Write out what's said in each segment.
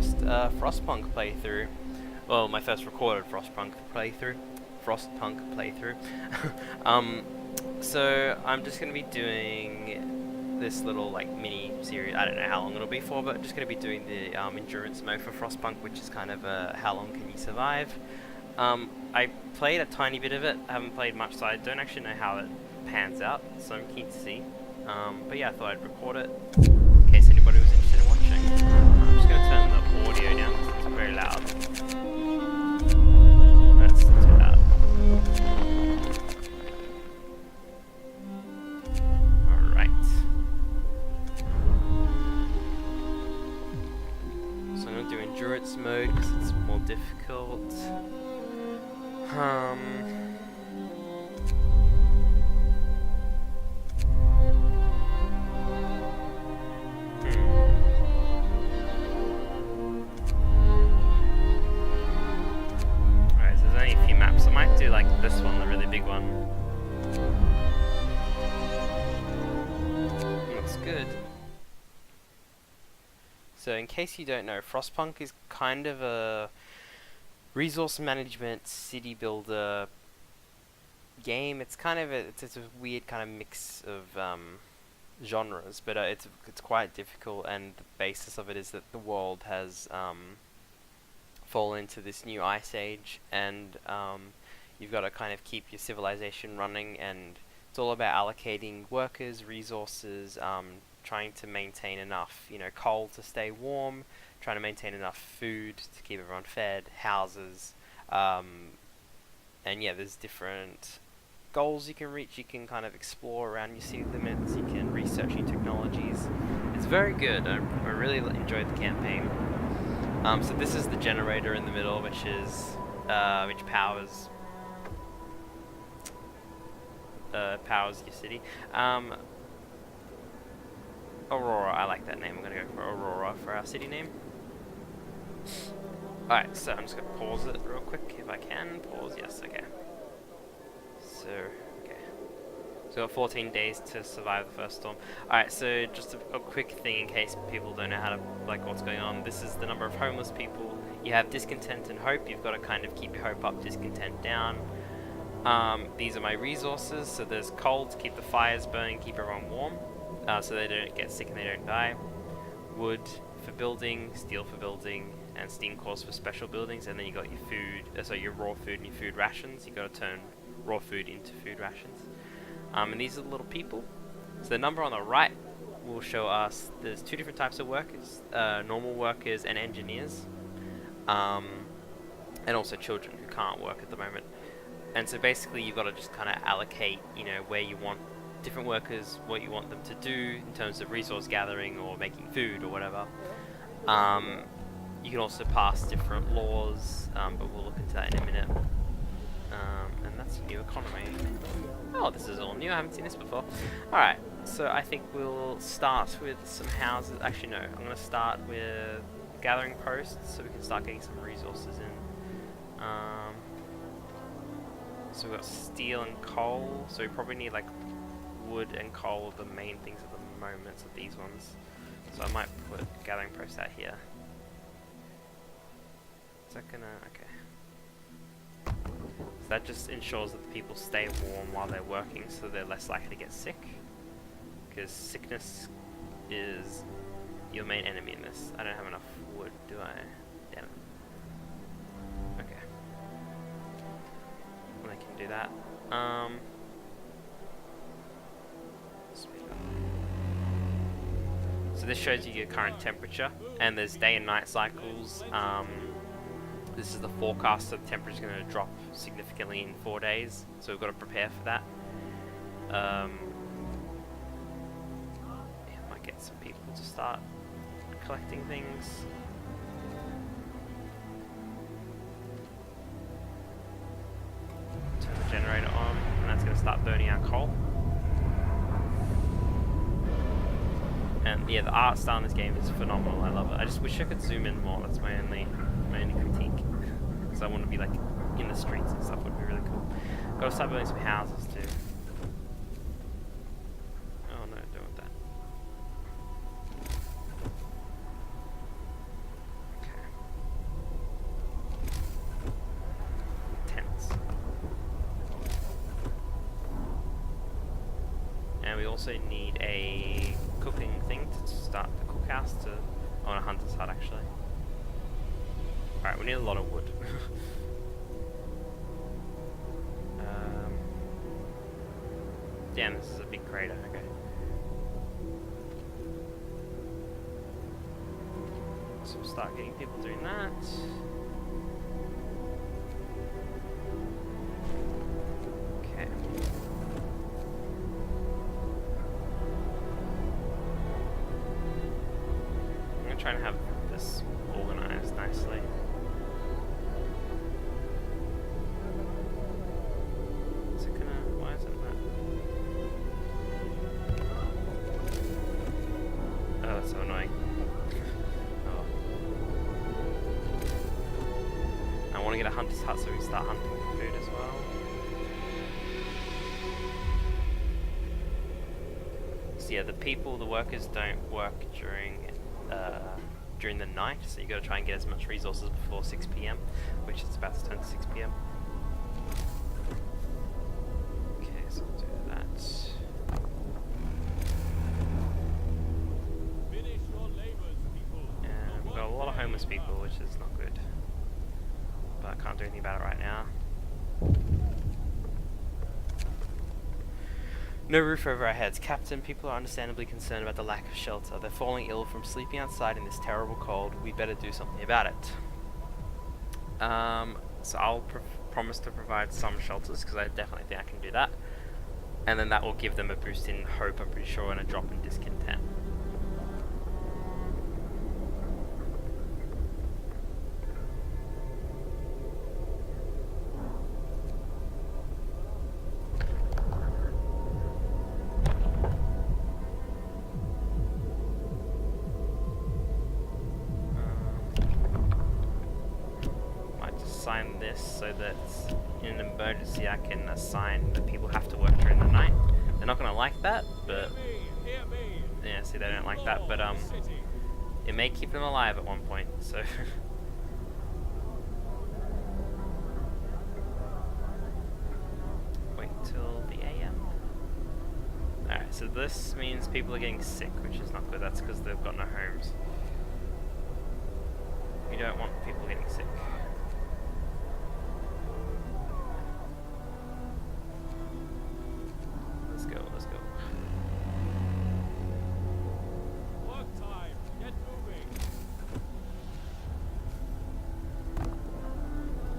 first Frostpunk playthrough. Well, my first recorded Frostpunk playthrough. So I'm just gonna be doing this little like mini series. I don't know how long it'll be for, but I'm just gonna be doing the endurance mode for Frostpunk, which is kind of how long can you survive. I played a tiny bit of it. I haven't played much, so I don't actually know how it pans out. So I'm keen to see. But yeah, I thought I'd record it in case anybody was interested in watching. I'm just gonna turn the audio down because it's very loud. That's too loud. Alright. So I'm gonna do endurance mode because it's more difficult. Alright, so there's only a few maps. I might do like this one, the really big one. Looks good. So in case you don't know, Frostpunk is kind of a resource management city builder game. It's kind of it's a weird kind of mix of genres, but it's quite difficult, and the basis of it is that the world has fallen into this new ice age, and you've got to kind of keep your civilization running, and it's all about allocating workers, resources, trying to maintain enough, coal to stay warm, trying to maintain enough food to keep everyone fed, houses, and yeah, there's different goals you can reach. You can kind of explore around your city limits, you can research new technologies. It's very good. I really enjoyed the campaign. So this is the generator in the middle, which is which powers your city. Aurora, I like that name. I'm gonna go for Aurora for our city name. Alright, so I'm just gonna pause it real quick if I can. Pause, yes, okay. So, okay. So we've got 14 days to survive the first storm. Alright, so just a quick thing in case people don't know how to, what's going on. This is the number of homeless people. You have discontent and hope. You've got to kind of keep your hope up, discontent down. These are my resources. So there's coal to keep the fires burning, keep everyone warm, so they don't get sick and they don't die. Wood for building, steel for building, and steam cores for special buildings. And then you got your food, so your raw food and your food rations. You got to turn raw food into food rations. And these are the little people. So the number on the right will show us there's two different types of workers, normal workers and engineers, and also children who can't work at the moment. And so basically you've got to just kind of allocate, where you want different workers, what you want them to do in terms of resource gathering or making food or whatever. You can also pass different laws, but we'll look into that in a minute. And that's a new economy. Oh, this is all new. I haven't seen this before. Alright, so I think we'll start with some houses. Actually, no. I'm going to start with gathering posts so we can start getting some resources in. So we've got steel and coal. So we probably need wood and coal, the main things at the moment, so these ones. So I might put gathering posts out here. Is that gonna... okay. So that just ensures that the people stay warm while they're working, so they're less likely to get sick. Because sickness is your main enemy in this. I don't have enough wood, do I? Damn it. Okay. Well, I can do that. So this shows you your current temperature, and there's day and night cycles. This is the forecast, so the temperature is going to drop significantly in 4 days, so we've got to prepare for that. Yeah, might get some people to start collecting things. Turn the generator on, and that's going to start burning our coal. And yeah, the art style in this game is phenomenal. I love it. I just wish I could zoom in more. That's my only critique. Because I want to be in the streets and stuff. Would be really cool. Got to start building some houses too. Oh no, don't want that. Okay. And we also need a cooking thing to start the cookhouse to... on a hunter's hut, actually. Alright, we need a lot of wood. Damn, this is a big crater, okay. So we'll start getting people doing that. Okay. I'm gonna try and have this organized nicely. Is it gonna... why isn't that? Oh, that's so annoying. Oh. I want to get a hunter's hut so we can start hunting for food as well. So yeah, the workers don't work during the night, so you got to try and get as much resources before 6 PM, which is about to turn to 6 PM. Okay, so we'll do that. And we've got a lot of homeless people, which is not good. But I can't do anything about it right now. No roof over our heads. Captain, people are understandably concerned about the lack of shelter. They're falling ill from sleeping outside in this terrible cold. We better do something about it. So I'll promise to provide some shelters, because I definitely think I can do that. And then that will give them a boost in hope, I'm pretty sure, and a drop in discontent. Assign this so that in an emergency I can assign that people have to work during the night. They're not gonna like that, but yeah, see, they don't like that, but it may keep them alive at one point, so wait till the AM. Alright, so this means people are getting sick, which is not good. That's because they've got no homes. You don't want people getting sick. Let's go. Work time. Get moving.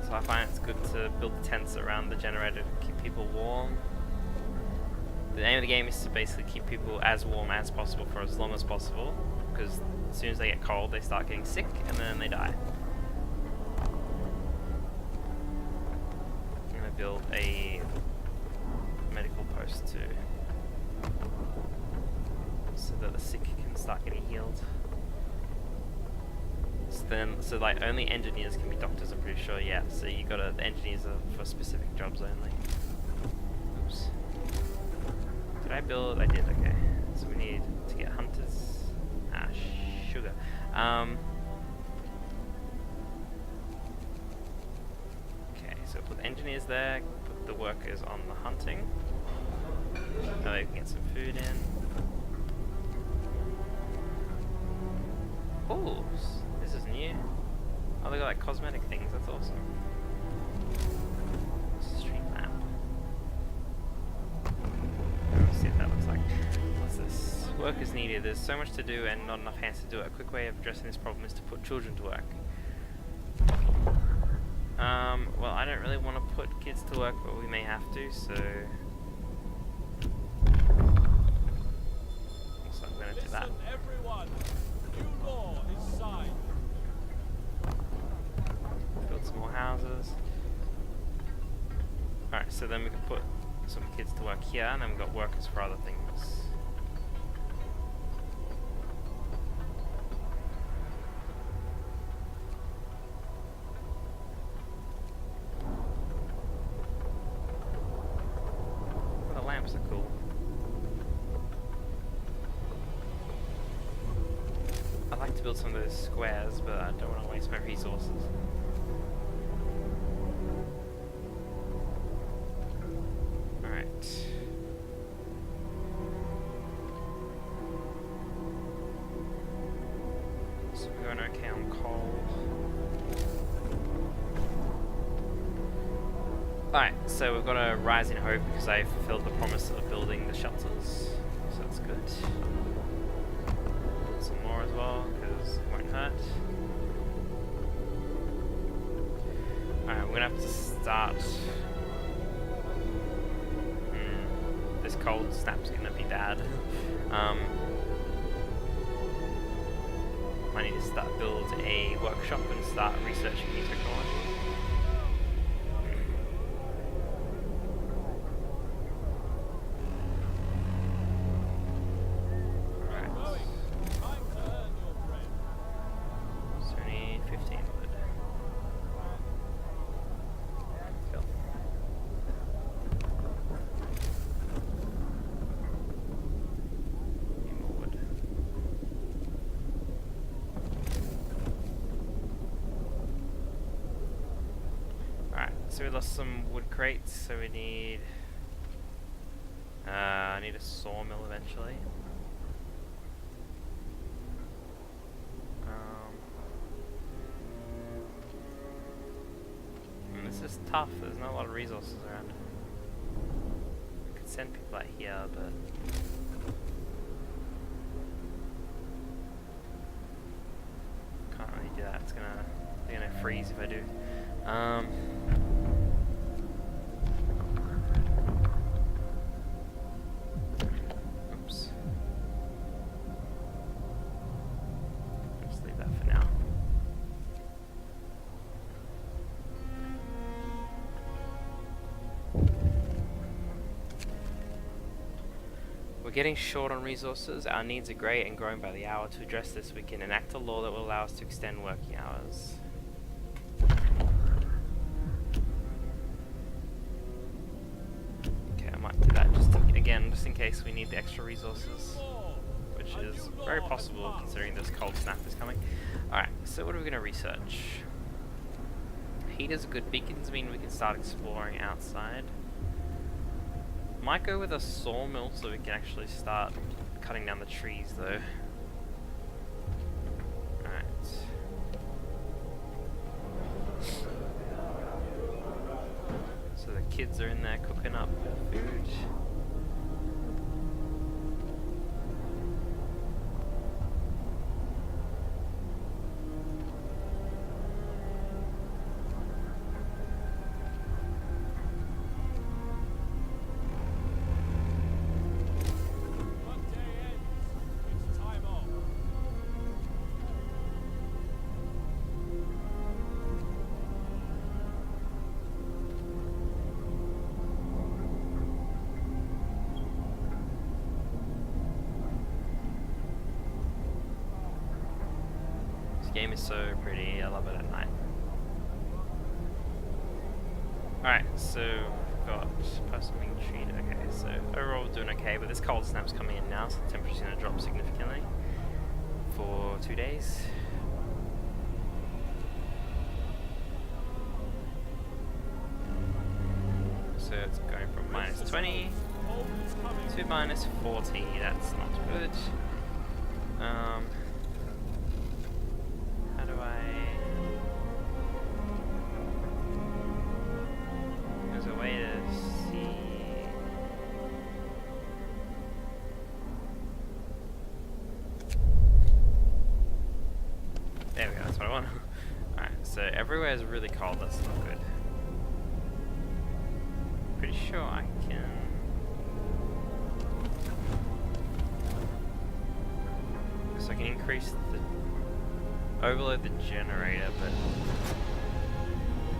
So I find it's good to build tents around the generator to keep people warm. The aim of the game is to basically keep people as warm as possible for as long as possible, because as soon as they get cold they start getting sick and then they die. I'm going to build a medical post too, so that the sick can start getting healed. So like only engineers can be doctors, I'm pretty sure. Yeah, so you gotta, the engineers are for specific jobs only. Oops. Did I build? I did. Okay. So we need to get hunters. Sugar. Okay, so put the engineers there. Put the workers on the hunting. That way we can get some food in. Oh, this is new. Oh, they got like cosmetic things. That's awesome. Street map. Let's see what that looks like. What's this? Work is needed. There's so much to do and not enough hands to do it. A quick way of addressing this problem is to put children to work. Well, I don't really want to put kids to work, but we may have to, so... So I'm going to do that. Everyone. New law is signed. Build some more houses. Alright, so then we can put some kids to work here, and then we've got workers for other things. Oh, the lamps are cool. I'd like to build some of those squares, but I don't want to waste my resources. Alright. going okay on coal. Alright, so we've got a rise in hope because I fulfilled the promise of building the shelters. So that's good. Build some more as well because it won't hurt. Alright, we're gonna have to start. This cold snap's gonna be bad. I need to build a workshop and start researching new technology. So we lost some wood crates, so we need... I need a sawmill eventually. This is tough, there's not a lot of resources around. I could send people out here, but... can't really do that, they're gonna freeze if I do. Oops. Just leave that for now. We're getting short on resources. Our needs are great and growing by the hour. To address this, we can enact a law that will allow us to extend working hours. Okay, I might do that just in case we need the extra resources, which is very possible considering this cold snap is coming. Alright, so what are we going to research? Heaters are good. Beacons mean we can start exploring outside. Might go with a sawmill so we can actually start cutting down the trees though. Alright. So the kids are in there cooking up food. Game is so pretty, I love it at night. Alright, so we've got person being treated. Okay, so overall we're doing okay, but this cold snap's coming in now, so the temperature's going to drop significantly for 2 days. So it's going from minus 20 to minus 40, that's not good. There's a way to see. There we go, that's what I want. Alright, so everywhere is really cold, that's not good. Pretty sure I can... So I can increase the... overload the generator, but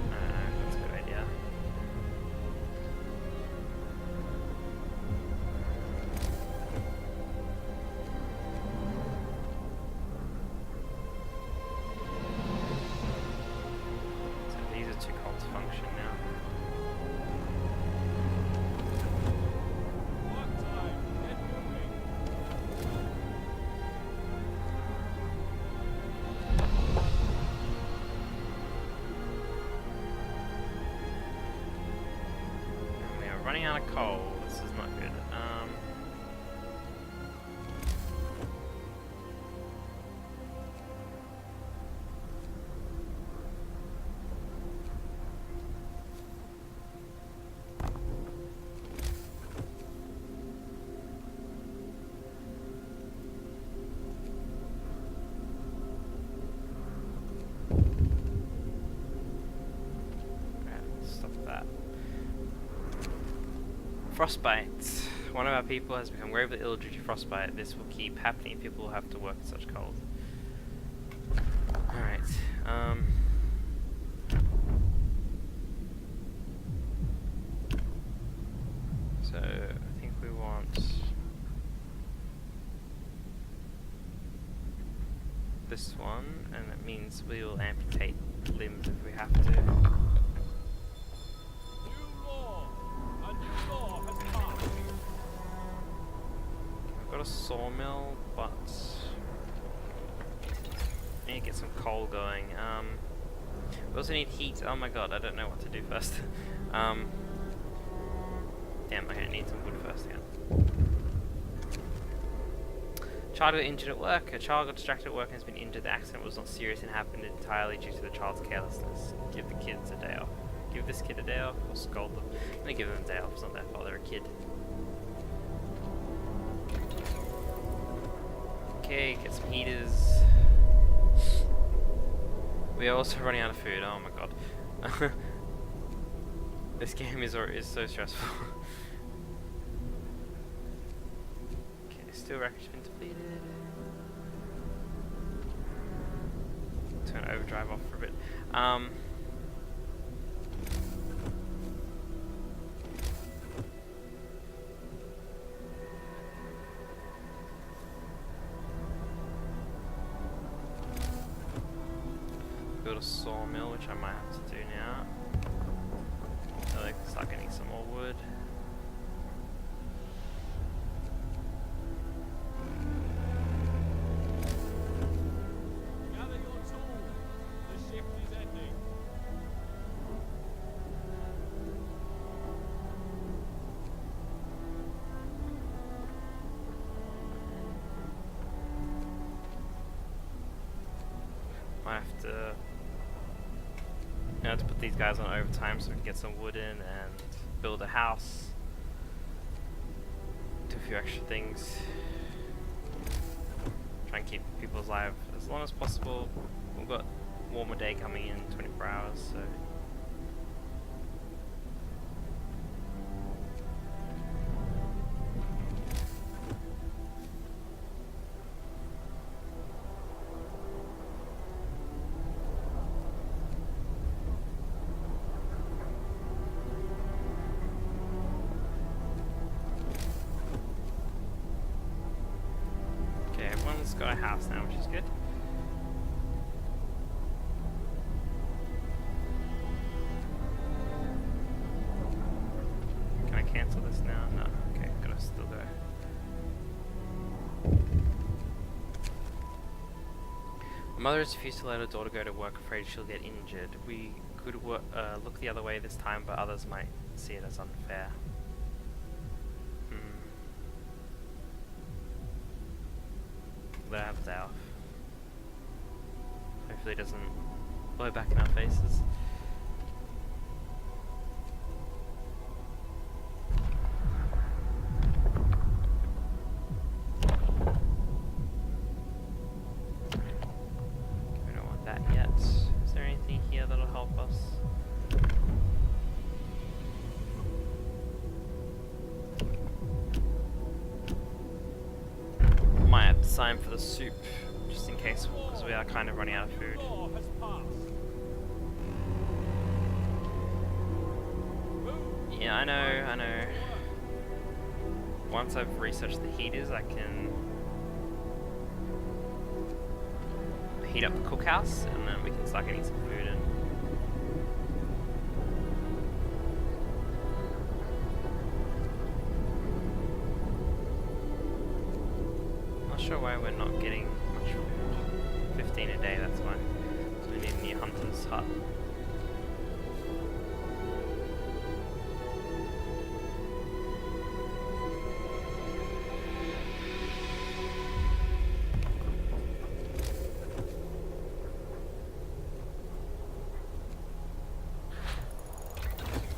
I don't know if that's a good idea. So these are too cold to function now. Running out of coal, this is not good. Frostbite. One of our people has become gravely ill due to frostbite. This will keep happening. People will have to work in such cold. Alright, so I think we want this one, and that means we will amputate limbs if we have to. New law. A new law has passed. I've got a sawmill, but I need to get some coal going. We also need heat. Oh my god, I don't know what to do first. Damn, I need some wood first again. Child got injured at work. A child got distracted at work and has been injured. The accident was not serious and happened entirely due to the child's carelessness. Give the kids a day off. Give this kid a day off or scold them. I'm gonna give them a day off. It's not their fault. They're a kid. Okay, get some heaters. We are also running out of food. Oh my god. This game is so stressful. Okay, steel wreckage been depleted. Turn overdrive off for a bit. Build a sawmill, which I might have to do now. So I can start getting some more wood. Gather your tools. The shift is ending. Might have to put these guys on overtime so we can get some wood in and build a house. Do a few extra things. Try and keep people alive as long as possible. We've got warmer day coming in 24 hours, so. Everyone's got a house now, which is good. Can I cancel this now? No. Okay, gotta still go. My mother has refused to let her daughter go to work, afraid she'll get injured. We could look the other way this time, but others might see it as unfair. Let her have a day off. Hopefully it doesn't blow back in our faces. We don't want that yet. Is there anything here that'll help us? Might have to sign for the soup, just in case, because we are kind of running out of food. Law has passed. Yeah, I know. Once I've researched the heaters, I can heat up the cookhouse, and then we can start getting some food in. Not sure why we're not getting much food. 15 a day, that's why. So we need a new hunter's hut.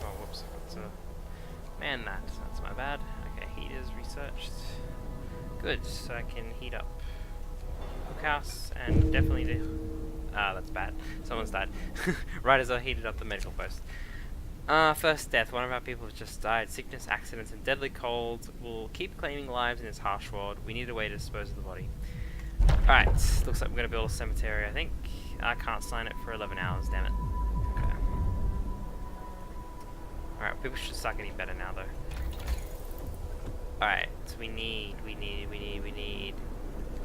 Oh, whoops, I got to man that. That's my bad. Okay, heaters researched. Good, so I can heat up cookhouse and definitely do. Ah, that's bad. Someone's died. Right as I heated up the medical post. First death. One of our people has just died. Sickness, accidents, and deadly colds will keep claiming lives in this harsh world. We need a way to dispose of the body. Alright, looks like we're gonna build a cemetery, I think. I can't sign it for 11 hours, damn it. Okay. Alright, people should start getting better now, though. Alright, so we need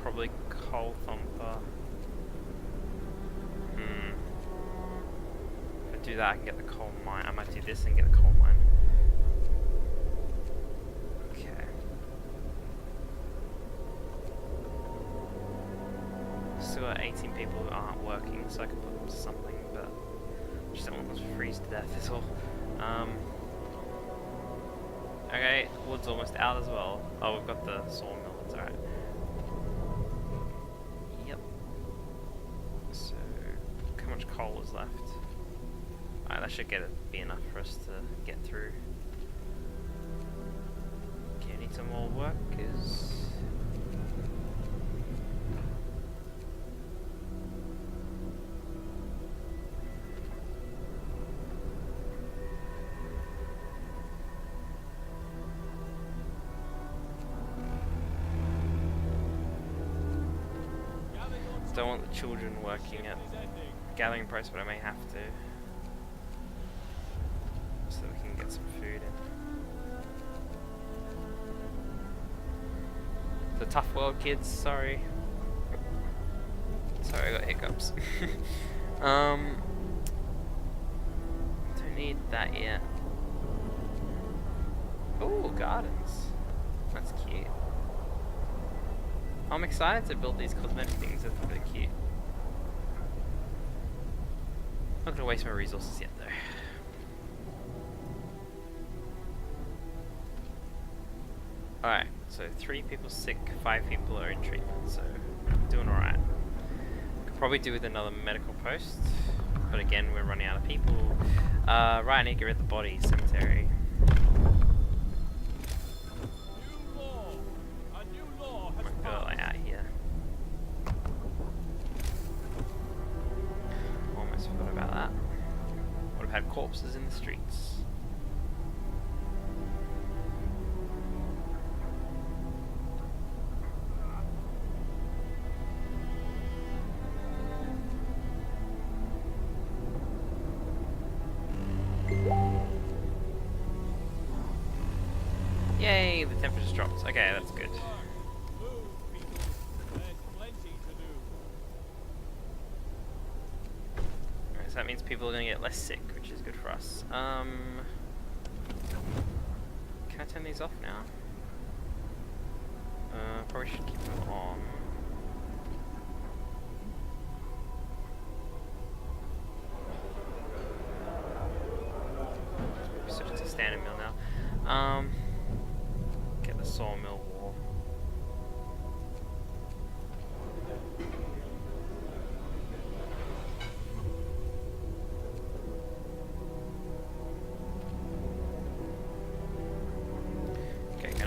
probably coal thumper. If I do that, I can get the coal mine. I might do this and get a coal mine. Okay. Still got 18 people who aren't working, so I can put them to something, but I just don't want them to freeze to death, is all. Okay, wood's almost out as well. Oh, we've got the sawmill, that's alright. Yep. So, how much coal is left? Alright, that should be enough for us to get through. Okay, need some more workers. Don't want the children working at gathering post, but I may have to, so we can get some food in. It's a tough world, kids. Sorry. Sorry, I got hiccups. Don't need that yet. Ooh, gardens. That's cute. I'm excited to build these cosmetic things. That's really cute. Not gonna waste my resources yet, though. Alright, so 3 people sick, 5 people are in treatment, so doing alright. Could probably do with another medical post, but again, we're running out of people. Right, I need to get rid of the body cemetery. Out here. Almost forgot about that. Would have had corpses in the streets. Yay, the temperature's dropped. Okay, that's good. So that means people are going to get less sick, which is good for us. Can I turn these off now? Probably should keep them on. Switch to standard mill now. Get the sawmill wall.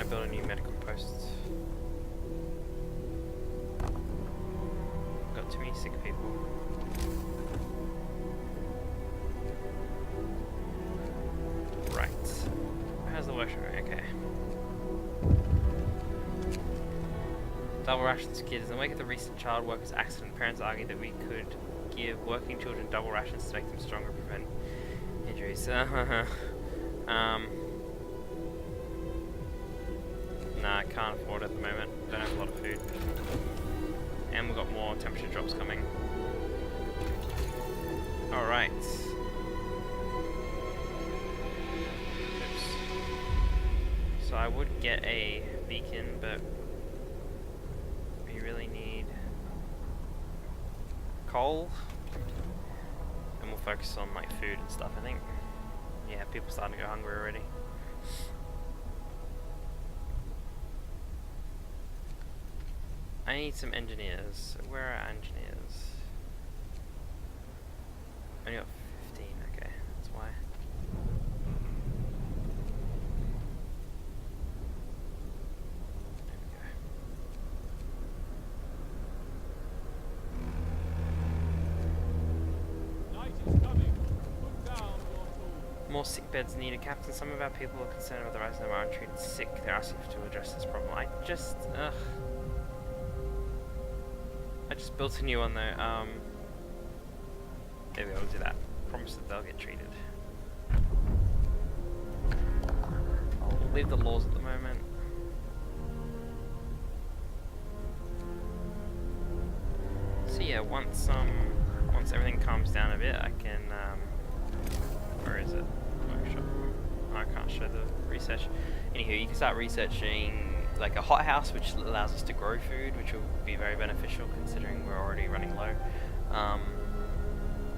Build a new medical post. Got too many sick people. Right. How's the workshop? Okay. Double rations to kids. In the wake of the recent child workers accident, parents argued that we could give working children double rations to make them stronger and prevent injuries. Nah, I can't afford it at the moment. Don't have a lot of food. And we've got more temperature drops coming. Alright. Oops. So I would get a beacon, but we really need coal. And we'll focus on like food and stuff, I think. Yeah, people are starting to go hungry already. I need some engineers. Where are engineers? I only got 15, okay, that's why. There we go. Night is coming. Put down your tools. More sick beds needed. Captain, some of our people are concerned about the rise of untreated sick. They're asking you to address this problem. I just built a new one though. Maybe I'll do that. Promise that they'll get treated. I'll leave the laws at the moment. So yeah, once everything calms down a bit, I can where is it? Workshop. Oh, I can't show the research. Anywho, you can start researching like a hothouse, which allows us to grow food, which will be very beneficial considering we're already running low.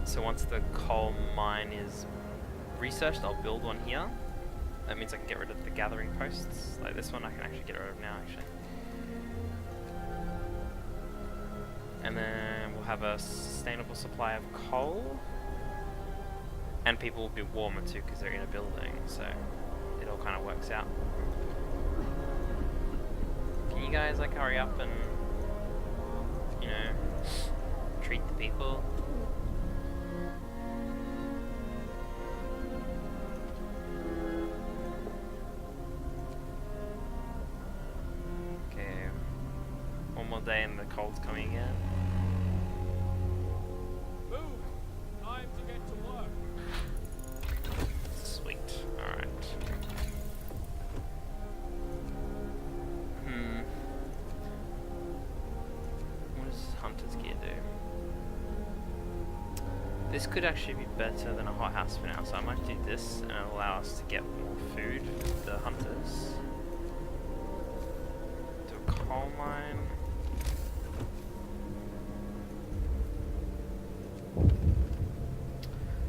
So once the coal mine is researched, I'll build one here. That means I can get rid of the gathering posts. Like this one I can actually get rid of now, actually. And then we'll have a sustainable supply of coal. And people will be warmer too because they're in a building, so it all kind of works out. Can you guys like hurry up and, you know, treat the people? Okay, one more day and the cold's coming again. Move! Time to get to work. Sweet, alright. What does Hunter's Gear do? This could actually be better than a hothouse for now, so I might do this and it'll allow us to get more food with the hunters. Do a coal mine.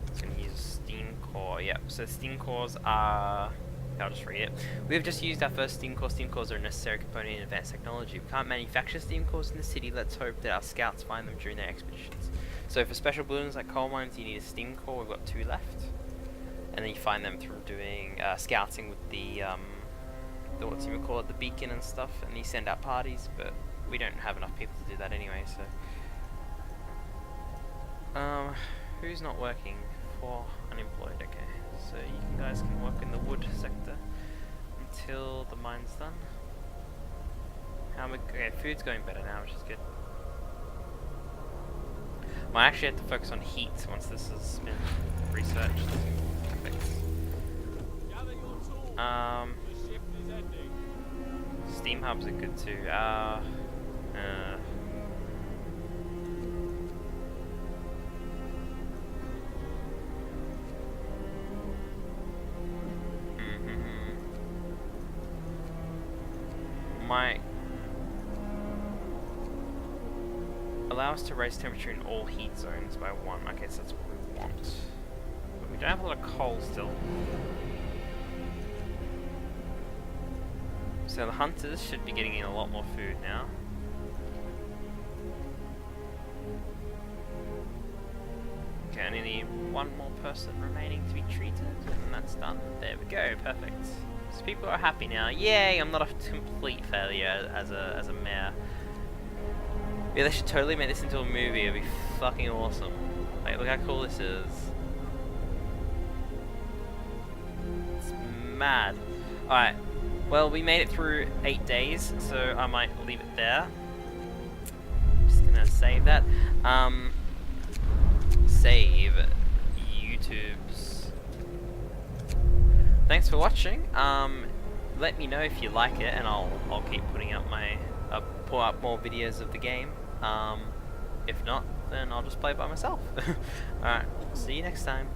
It's going to use a steam core. Yep, so steam cores are... I'll just read it. We have just used our first steam core. Steam cores are a necessary component in advanced technology. We can't manufacture steam cores in the city. Let's hope that our scouts find them during their expeditions. So for special buildings like coal mines, you need a steam core. We've got 2 left. And then you find them through doing scouting with the what's you call it, the beacon and stuff. And you send out parties, but we don't have enough people to do that anyway, so... who's not working? 4 unemployed, okay. So you guys can work in the wood sector until the mine's done. Okay, food's going better now, which is good. Might actually have to focus on heat once this has been researched. Perfect. Gather your tools. The shift is ending. Steam hubs are good too. Might allow us to raise temperature in all heat zones by 1. Okay, so that's what we want. But we don't have a lot of coal still. So the hunters should be getting in a lot more food now. Okay, I only need 1 more person remaining to be treated, and that's done. There we go, perfect. So people are happy now. Yay! I'm not a complete failure as a mayor. Yeah, they should totally make this into a movie. It'd be fucking awesome. Like, look how cool this is. It's mad. Alright. Well, we made it through 8 days, so I might leave it there. Just gonna save that. Save YouTube's. Thanks for watching. Let me know if you like it, and I'll keep putting up pull up more videos of the game. If not, then I'll just play it by myself. Alright, see you next time.